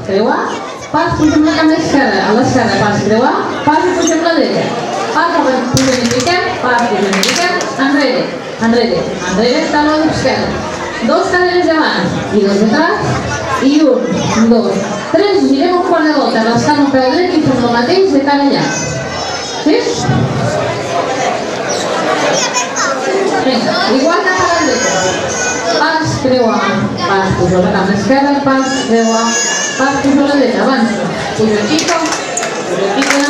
creuar, pas, pugem la cama esquerra, a l'esquerra, pas, creuar, pas i pugem la dreta. Pas, pugem i piquem, pas, pugem i piquem, enrere, enrere, enrere, taló esquerre. Dos caderes davant i dos detrás, i un, dos, tres, girem un quart de volta, rascant un peu dret i fem el mateix de cara allà. Sí? Vinga, igual cap a la dreta. Pas, creuar, pas, pujo la cama esquerra, pas, creuar, pas, pujo la dreta, avanço, pujo pico,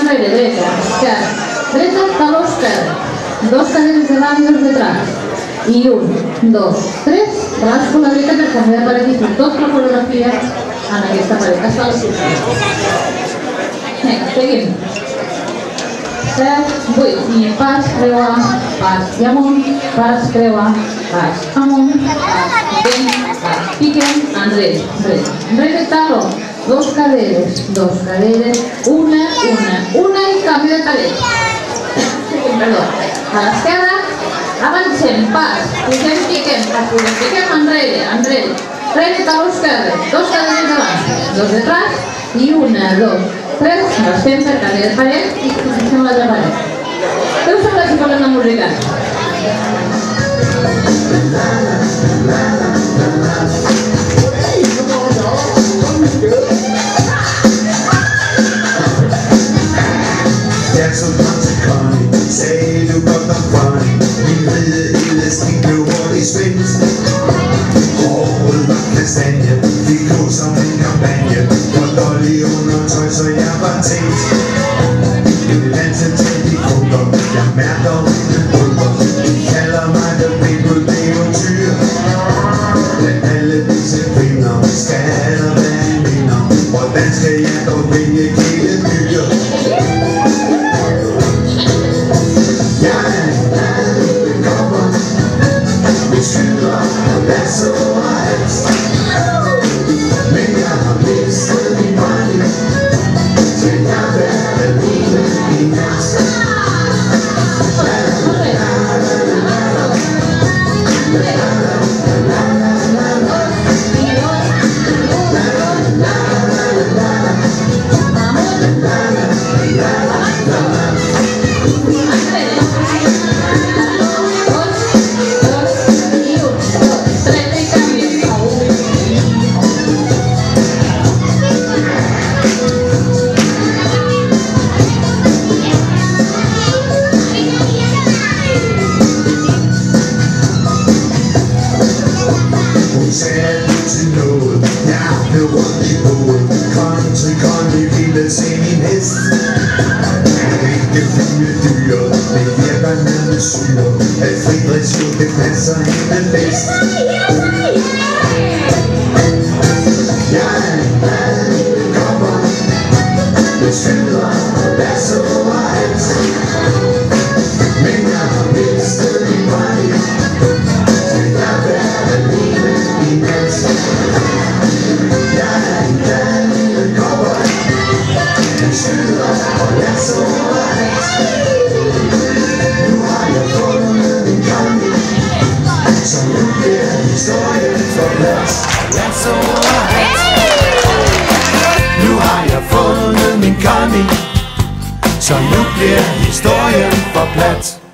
enrere, dreta, esquerra, dreta, taló esquerre, dos caderes davant i dos detrás, i un, dos, tres, rasco la dreta per canviar de paret i fer tota la coreografia en aquesta paret, que es fa al circuit. Vinga, seguim. 7, 8, i pas, creuar, pas i amunt, pas, creuar, pas, amunt, pas, piquem, enrere, enrere, enrere, taló, dos caderes, una i canvi de paret. Perdó, a l'esquerra, avancem, pas, pugem, piquem, pas, pugem, piquem, enrere, enrere, enrere, taló esquerre, dos caderes davant, dos detrás, i una, dos, tres, rasquem per canvi de paret i comencem l'altra paret. Què us sembla si posem la música? Ja, så kom til Connie, sagde du godt nok funny. Min ride elastik blev hurtigt spændt. Håret var kastanje, det lå som en kampagne. Hvor dårlig undertøj, så jeg var tænkt. Jeg danser til de krumper, jeg mærker mine pulver. De kalder mig the people, det er jo tyr. Blandt alle disse kvinder, skal der være en vinder. Hvordan skal jeg dog vælge hele dyr? That's alright. Men jeg har mistet min money, så jeg vil leve i nat. Country, Connie ville se min hest. Ikke fine dyr, det virker nærmest syre. At Friedrichs jo, det passer hende bedst. Jeg er en mand, kommer med skyder, that's alright. Men jeg har mistet min vej, så jeg vil leve i nat. Jeg er en mand, kommer med skyder, that's alright. Nu har jeg fundet min Connie, så nu bliver historien for plat. That's alright. Nu har jeg fundet min Connie, så nu bliver historien for plat.